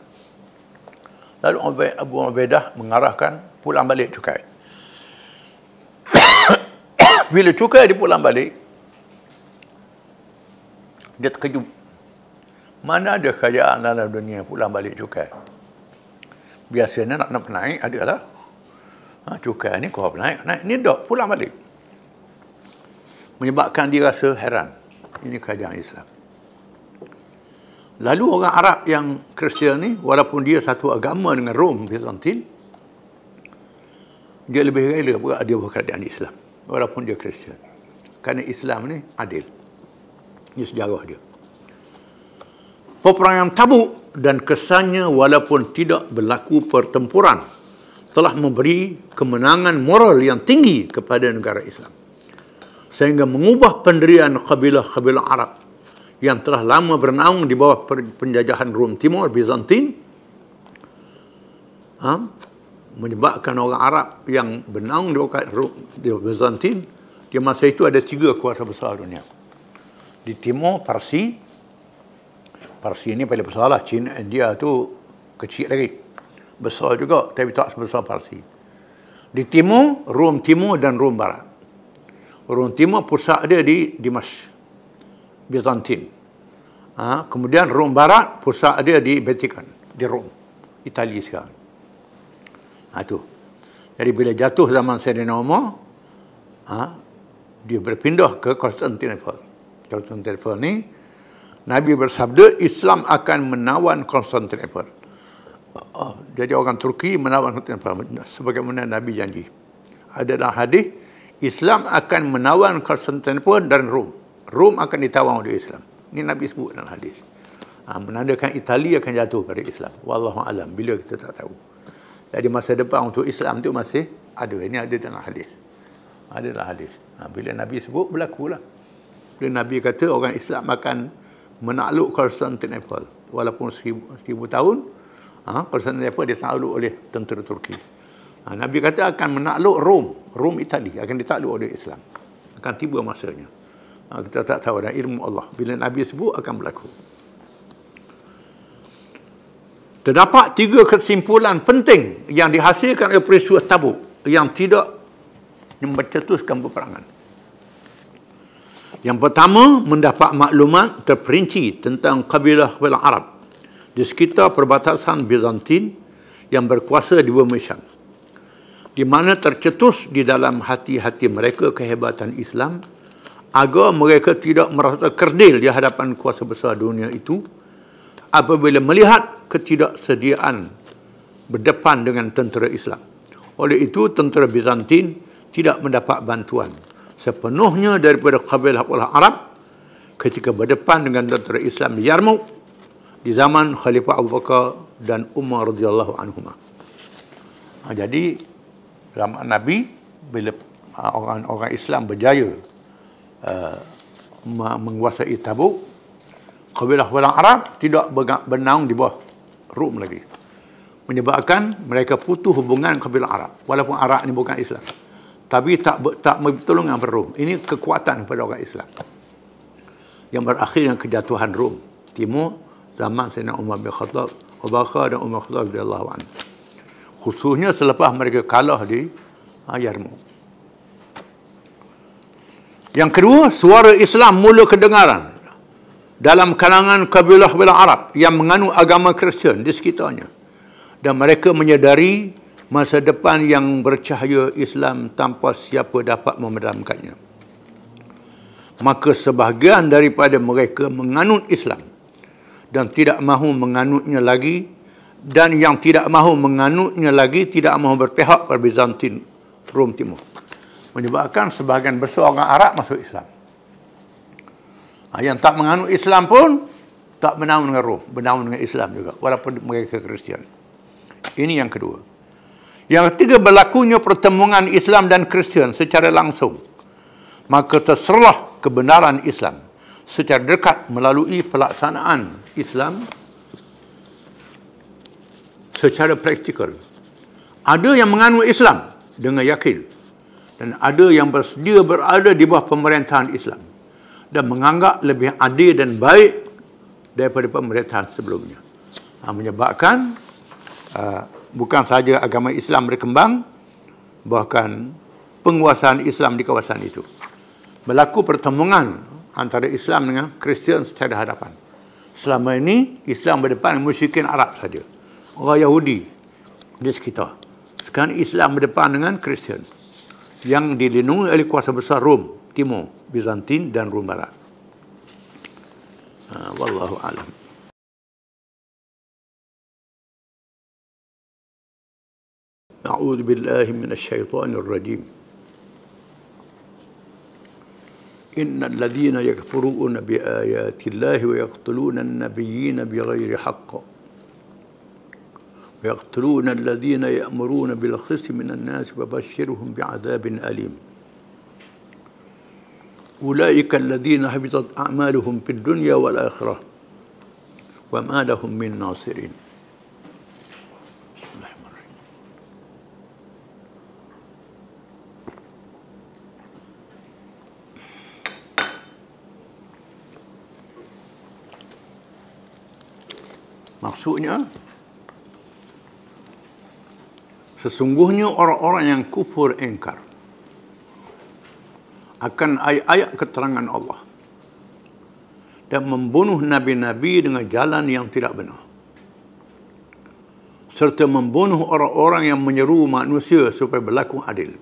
Lalu Abu Ubaidah mengarahkan pulang balik cukai. Bila cukai dipulang balik, dia terkejut. Mana ada kerajaan dalam dunia pulang balik cukai? Biasanya nak naik adalah cukai ni kau naik. Ni tak pulang balik. Menyebabkan dia rasa heran. Ini kerajaan Islam. Lalu orang Arab yang Kristian ni, walaupun dia satu agama dengan Rom Bizantin, dia lebih rela berada di bawah kerajaan Islam, walaupun dia Kristian. Kerana Islam ni adil. Ini sejarah dia. Peperangan Tabuk dan kesannya walaupun tidak berlaku pertempuran telah memberi kemenangan moral yang tinggi kepada negara Islam. Sehingga mengubah pendirian kabilah-kabilah Arab yang telah lama bernaung di bawah penjajahan Rom Timur Bizantin, menyebabkan orang Arab yang bernaung di bawah Bizantin, di masa itu ada 3 kuasa besar dunia. Di timur Parsi ini paling besar lah. China, India tu kecil lagi. Besar juga, tapi tak sebesar Parsi. Di timur, Rom Timur dan Rom Barat. Rom Timur pusat dia di Dimash, Bizantin. Kemudian Rom Barat pusat dia di Vatikan, di Rom, Itali sekarang. Itu. Jadi bila jatuh zaman Sayyidina Umar, dia berpindah ke Konstantinopel. Konstantinopel ni Nabi bersabda, Islam akan menawan Konstantinopel. Jadi orang Turki menawan Konstantinopel sebagaimana Nabi janji. Ada dalam hadis, Islam akan menawan Konstantinopel dan Rom. Rom akan ditawan oleh Islam. Ini Nabi sebut dalam hadis. Menandakan Itali akan jatuh pada Islam. Wallahu alam, bila kita tak tahu. Jadi masa depan untuk Islam itu masih ada. Ini ada dalam hadis. Ada dalam hadis. Bila Nabi sebut, berlakulah. Bila Nabi kata orang Islam akan menakluk Konstantinopel. Walaupun 1000 tahun, Konstantinopel ditakluk oleh tentera Turki. Nabi kata akan menakluk Rom. Rom Itali akan ditakluk oleh Islam. Akan tiba masanya. Kita tak tahu, dan ilmu Allah. Bila Nabi sebut, akan berlaku. Terdapat 3 kesimpulan penting yang dihasilkan oleh peristiwa Tabuk yang tidak mencetuskan peperangan. Yang pertama, mendapat maklumat terperinci tentang kabilah-kabilah Arab di sekitar perbatasan Bizantin yang berkuasa di bumi Syam, di mana tercetus di dalam hati-hati mereka kehebatan Islam agar mereka tidak merasa kerdil di hadapan kuasa besar dunia itu apabila melihat ketidaksediaan berdepan dengan tentera Islam. Oleh itu, tentera Bizantin tidak mendapat bantuan sepenuhnya daripada kabilah-kabilah Arab ketika berdepan dengan tentera Islam di Yarmouk di zaman Khalifah Abu Bakar dan Umar radhiyallahu anhuma. Jadi zaman Nabi, bila orang-orang Islam berjaya menguasai Tabuk, kabilah-kabilah Arab tidak bernaung di bawah Rom lagi, menyebabkan mereka putus hubungan kabilah Arab. Walaupun Arab ini bukan Islam, tapi tak bertolongan pada Rom. Ini kekuatan pada orang Islam yang berakhir dengan kejatuhan Rom Timur zaman Sayyidina Umar bin Khattab, Abu Bakar dan Umar Khattab radhiyallahu anhu. Khususnya selepas mereka kalah di Yarmouk. Yang kedua, suara Islam mula kedengaran dalam kalangan kabilah-kabilah Arab yang menganut agama Kristian di sekitarnya, dan mereka menyadari masa depan yang bercahaya Islam tanpa siapa dapat memadamkannya. Maka sebahagian daripada mereka menganut Islam dan tidak mahu menganutnya lagi, dan yang tidak mahu menganutnya lagi tidak mahu berpihak pada Bizantin Rom Timur, menyebabkan sebahagian besar orang Arab masuk Islam. Yang tak menganut Islam pun tak bernaung dengan Rom, bernaung dengan Islam juga, walaupun mereka Kristian. Ini yang kedua. Yang ketiga, berlakunya pertemuan Islam dan Kristian secara langsung. Maka terserlah kebenaran Islam secara dekat melalui pelaksanaan Islam secara praktikal. Ada yang menganut Islam dengan yakin, dan ada yang bersedia berada di bawah pemerintahan Islam dan menganggap lebih adil dan baik daripada pemerintahan sebelumnya. Menyebabkan bukan sahaja agama Islam berkembang, bahkan penguasaan Islam di kawasan itu. Berlaku pertemuan antara Islam dengan Kristian secara hadapan. Selama ini Islam berdepan dengan musyrikin Arab saja, orang Yahudi di sekitar. Sekarang Islam berdepan dengan Kristian yang dilindungi oleh kuasa besar Rom Timur, Bizantin dan Rom Barat. Wallahu alam. A'udzu billahi minasyaitonir rajim. Innal ladzina yakfuruna bi ayatillahi wa yaqtuluna an-nabiyyina bighairi haqq wa yaqtuluna alladhina ya'muruna bil qisti minan nas fabashshirhum bi'adzabin alim. Ulaika alladhina habitat a'maluhum fid dunya wal akhirah wa ma lahum min nasirin. Maksudnya, sesungguhnya orang-orang yang kufur ingkar akan ayat-ayat keterangan Allah dan membunuh nabi-nabi dengan jalan yang tidak benar, serta membunuh orang-orang yang menyeru manusia supaya berlaku adil,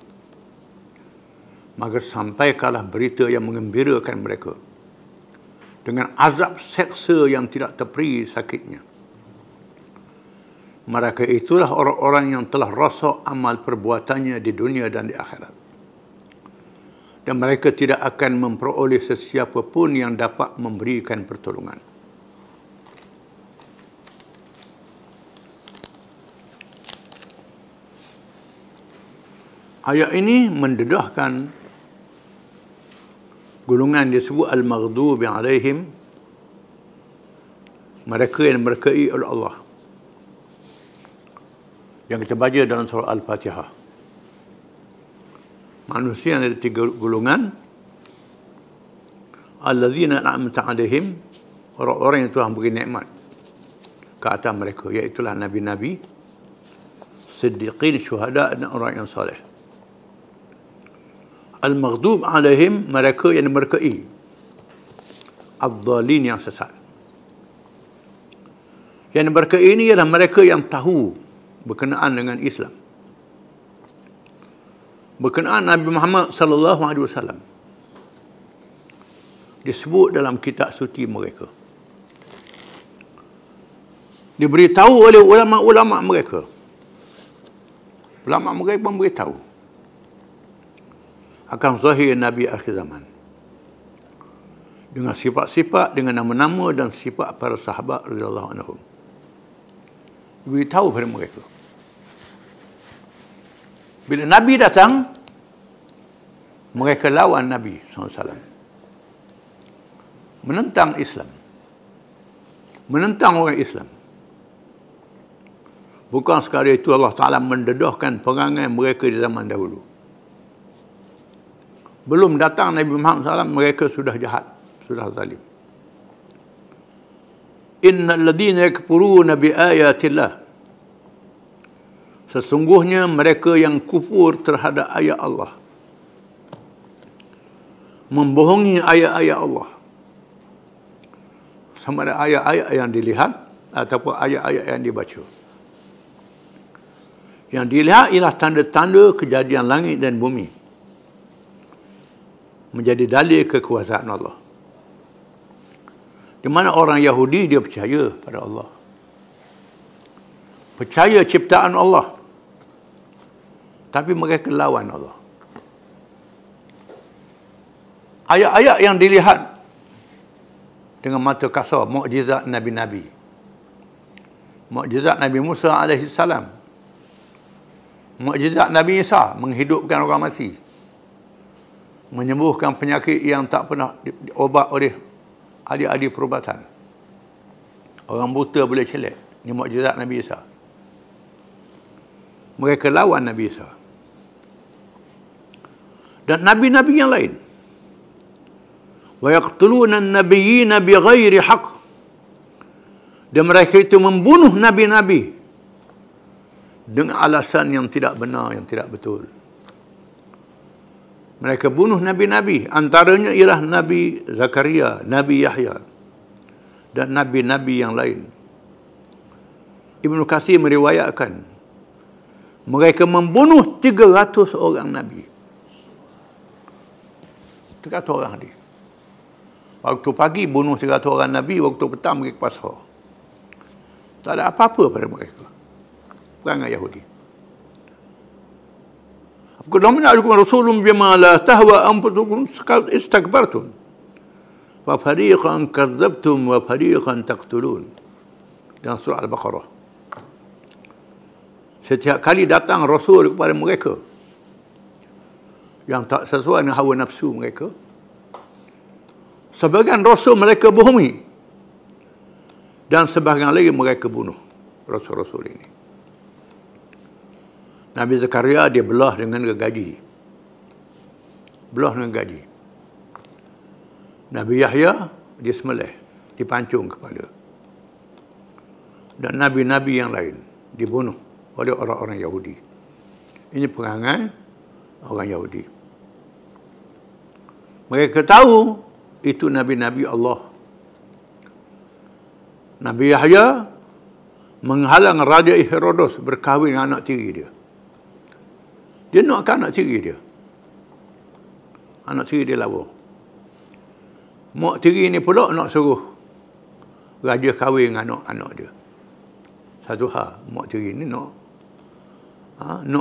maka sampaikanlah berita yang menggembirakan mereka dengan azab seksa yang tidak terperi sakitnya. Mereka itulah orang-orang yang telah rosak amal perbuatannya di dunia dan di akhirat. Dan mereka tidak akan memperoleh sesiapa pun yang dapat memberikan pertolongan. Ayat ini mendedahkan golongan disebut al-maghdubi alaihim, mereka yang diberkahi oleh Allah, yang kita baca dalam surah Al-Fatihah. Manusia yang ada 3 golongan. Alladzina an'amta alaihim, orang-orang yang Tuhan beri nikmat ke atas mereka, iaitulah nabi-nabi, siddiqin, syuhada, dan orang yang soleh. Al-maghdub alaihim, mereka yang diberkahi, adh-dhalin, yang sesat. Yang diberkahi ini ialah mereka yang tahu berkenaan dengan Islam, berkenaan Nabi Muhammad sallallahu alaihi wasallam, disebut dalam kitab suci mereka, diberitahu oleh ulama-ulama mereka. Ulama mereka pun beritahu akan zahir Nabi akhir zaman dengan sifat-sifat, dengan nama-nama dan sifat para sahabat radhiyallahu anhum. Beritahu pada mereka. Bila Nabi datang, mereka lawan Nabi SAW, menentang Islam, menentang orang Islam. Bukan sekadar itu, Allah Ta'ala mendedahkan perangai mereka di zaman dahulu. Belum datang Nabi Muhammad SAW, mereka sudah jahat, sudah zalim. Innal ladhina yakfuruna bi ayatillah, sesungguhnya mereka yang kufur terhadap ayat Allah, membohongi ayat-ayat Allah, sama ada ayat-ayat yang dilihat ataupun ayat-ayat yang dibaca. Yang dilihat ialah tanda-tanda kejadian langit dan bumi, menjadi dalil kekuasaan Allah. Di mana orang Yahudi dia percaya pada Allah, percaya ciptaan Allah, tapi mereka lawan Allah. Ayat-ayat yang dilihat dengan mata kasar, mukjizat Nabi-Nabi, mukjizat Nabi Musa AS, mukjizat Nabi Isa menghidupkan orang mati, menyembuhkan penyakit yang tak pernah diobat oleh ahli-ahli perubatan. Orang buta boleh celak. Ini mukjizat Nabi Isa. Mereka lawan Nabi Isa dan nabi-nabi yang lain. Wa yaqtuluna an-nabiyyina bighairi haqq, dan mereka itu membunuh nabi-nabi dengan alasan yang tidak benar, yang tidak betul. Mereka bunuh nabi-nabi, antaranya ialah Nabi Zakaria, Nabi Yahya, dan nabi-nabi yang lain. Ibnu Katsir meriwayatkan mereka membunuh 300 orang nabi. 300 orang dia. Waktu pagi bunuh 300 orang nabi, waktu petang pergi ke pasar. Tak ada apa-apa pada mereka. Perangai Yahudi. Qul ja'akum rasulun bima la tahwa anfusukum istakbartum fa fariqan kadzabtum wa fariqan taqtulun. Dalam surah Al-Baqarah. Setiap kali datang Rasul kepada mereka yang tak sesuai dengan hawa nafsu mereka, sebagian Rasul mereka bohongi, dan sebahagian lagi mereka bunuh Rasul-Rasul ini. Nabi Zakaria dia belah dengan gergaji. Belah dengan gaji. Nabi Yahya dia sembelih, dipancung kepala. Dan nabi-nabi yang lain dibunuh oleh orang-orang Yahudi. Ini perangai orang Yahudi. Mereka tahu itu nabi-nabi Allah. Nabi Yahya menghalang Raja Herodos berkahwin dengan anak tiri dia. Dia nakkan anak tiri dia. Anak tiri dia lawa. Mak tiri ni pula nak suruh raja kahwin dengan anak-anak dia. Satu hal, mak tiri ni nak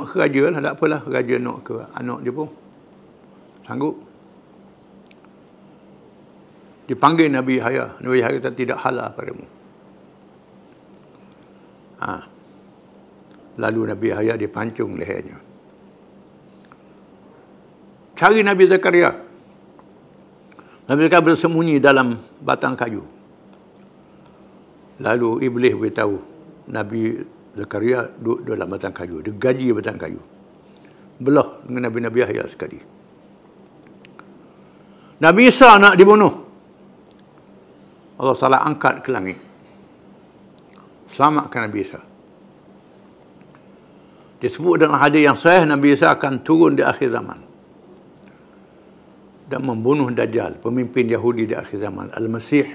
ke raja lah, tak apalah, raja nak ke anak dia pun sanggup. Dipanggil Nabi Yahya. Nabi Yahya kata, tidak halal padamu. Lalu Nabi Yahya dipancung lehernya. Cari Nabi Zakaria. Nabi Zakaria bersembunyi dalam batang kayu. Lalu iblis beritahu Nabi Zakaria duduk dalam batang kayu. Dia gaji batang kayu. Belah dengan Nabi Yahya sekali. Nabi Isa nak dibunuh. Allah Ta'ala angkat ke langit. Selamatkan Nabi Isa. Disebut dalam hadis yang sahih, Nabi Isa akan turun di akhir zaman dan membunuh Dajjal, pemimpin Yahudi di akhir zaman, Al-Masih.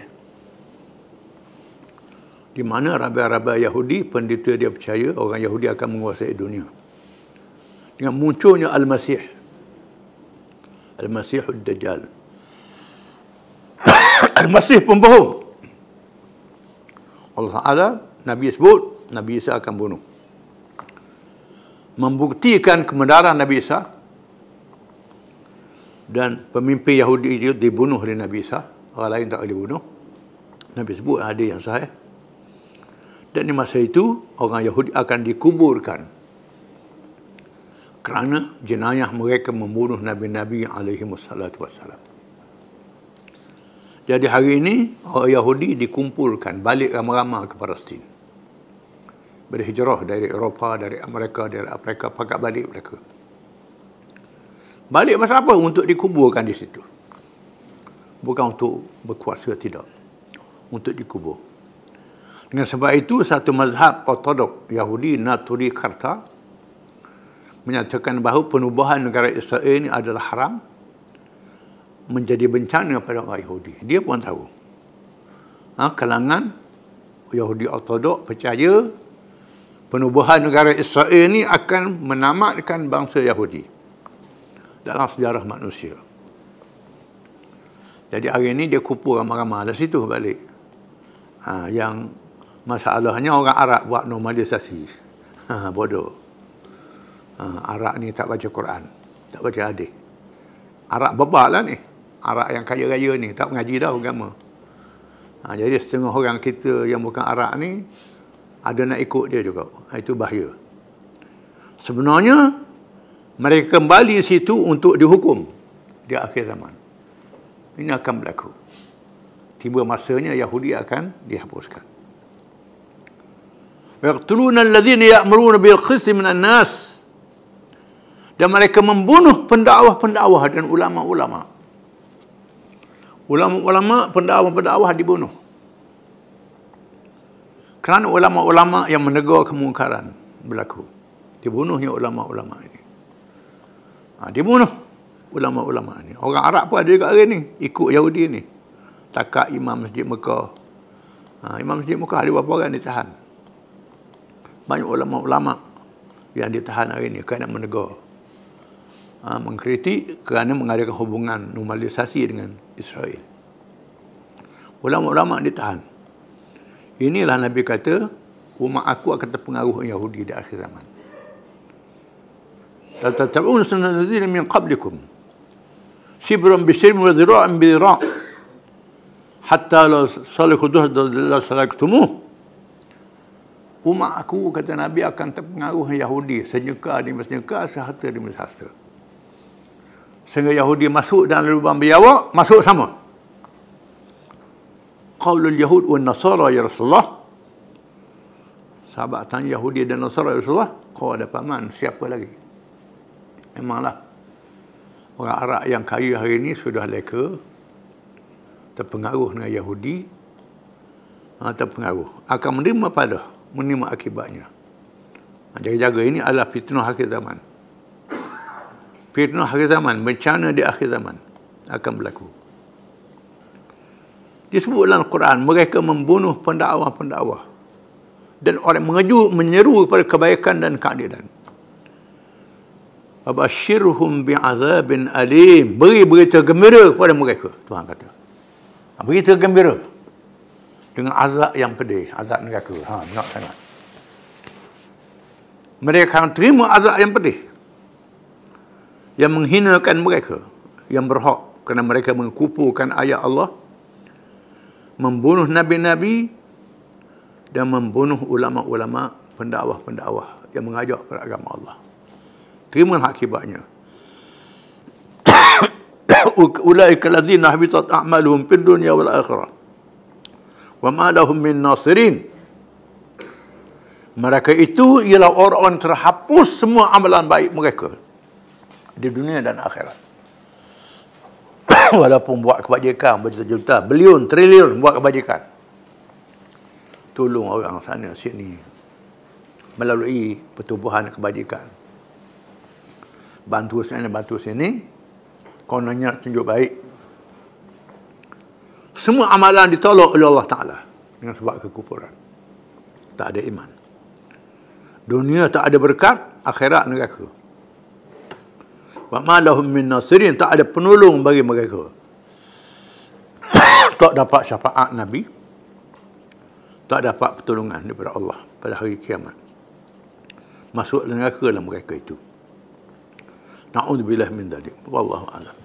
Di mana rabai-rabai Yahudi, pendeta dia percaya orang Yahudi akan menguasai dunia. Dengan munculnya Al-Masih. Al-Masihud Dajjal. Al-Masih pembohong. Allah Ta'ala, Nabi sebut, Nabi Isa akan bunuh. Membuktikan kebenaran Nabi Isa, dan pemimpin Yahudi itu dibunuh oleh Nabi Isa, orang lain tak boleh dibunuh. Nabi sebut ada yang sahih. Dan di masa itu orang Yahudi akan dikuburkan kerana jenayah mereka membunuh nabi-nabi alaihi wassalatu wassalam. Jadi hari ini orang Yahudi dikumpulkan balik ramai-ramai ke Palestin. Berhijrah dari Eropah, dari Amerika, dari Afrika, pakat balik mereka. Balik pasal apa? Untuk dikuburkan di situ. Bukan untuk berkuasa, tidak. Untuk dikubur. Dengan sebab itu, satu mazhab ortodok Yahudi, Naturi Karta, menyatakan bahawa penubuhan negara Israel ini adalah haram, menjadi bencana pada orang Yahudi. Dia pun tahu. Kalangan Yahudi ortodok percaya penubuhan negara Israel ini akan menamatkan bangsa Yahudi dalam sejarah manusia. Jadi hari ini dia kumpul ramai-ramai dari situ balik. Yang masalahnya orang Arab buat normalisasi. Bodoh. Arab ni tak baca Quran, tak baca hadis. Arab bebal lah ni. Arab yang kaya-raya ni tak mengaji dah agama. Jadi setengah orang kita yang bukan Arab ni ada nak ikut dia juga. Itu bahaya. Sebenarnya mereka kembali situ untuk dihukum di akhir zaman. Ini akan berlaku. Tiba masanya Yahudi akan dihapuskan. Yaqtuluna alladhina ya'muruna bil qisti minan nas. Dan mereka membunuh pendakwah-pendakwah dan ulama-ulama. Ulama-ulama, pendakwah-pendakwah dibunuh. Kerana ulama-ulama yang menegur kemungkaran berlaku. Dibunuhnya ulama-ulama ini. Dibunuh ulama-ulama ini. Orang Arab pun ada juga hari ni, ikut Yahudi ni. Takak Imam Masjid Mekah. Imam Masjid Mekah ada berapa orang ditahan. Banyak ulama-ulama yang ditahan hari ni kerana menegur. Mengkritik kerana mengadakan hubungan normalisasi dengan Israel. Ulama-ulama ditahan. Inilah Nabi kata, umat aku akan terpengaruh Yahudi di akhir zaman. Tatab'un sunnata alladziina min qablikum shibran bi shibrin wa dhira'an bi dhira' hatta law salikhu la salaktumuh. Umat aku, kata Nabi, akan terpengaruh Yahudi senyeka demi senyeka, sehasta demi sehasta. Sehingga Yahudi masuk dalam lubang biawak, masuk sama. Qaulul Yahud wa Nasara ya Rasulullah. Sahabat tanya Yahudi dan Nasara ya Rasulullah, kau ada paman, siapa lagi? Memanglah orang Arab yang kaya hari ini sudah leka, terpengaruh dengan Yahudi, terpengaruh. Akan menerima akibatnya. Jaga-jaga, ini adalah fitnah akhir zaman. Fitnah akhir zaman, bencana di akhir zaman akan berlaku. Disebut dalam Quran, mereka membunuh pendakwah-pendakwah dan orang menyeru kepada kebaikan dan keadilan. Abashirhum bi'azabin alim. Beri berita gembira kepada mereka, Tuhan kata. Begitu gembira dengan azab yang pedih, azab neraka. Nak sangat. Mereka akan terima azab yang pedih, yang menghinakan mereka, yang berhak kerana mereka mengkufurkan ayat Allah, membunuh nabi-nabi dan membunuh ulama-ulama, pendakwah-pendakwah yang mengajak pada agama Allah. Terima akibatnya. Ulaika alladzina habitat a'maluhum fid dunya wal akhirah wa ma lahum min nasirin. Mereka itu ialah orang-orang terhapus semua amalan baik mereka di dunia dan akhirat. Walaupun buat kebajikan berjuta-juta, bilion, triliun buat kebajikan, tolong orang sana sini melalui pertubuhan kebajikan, bantu sana bantu sini, kononnya tunjuk baik, semua amalan ditolak oleh Allah Ta'ala dengan sebab kekufuran. Tak ada iman. Dunia tak ada berkat, akhirat neraka. Wa ma lahum min nasirin, tak ada penolong bagi mereka. Tak dapat syafaat Nabi, tak dapat pertolongan daripada Allah pada hari kiamat. Masuk neraka lah mereka itu. Na'udzubillah min dzalik. Wallahu a'lam.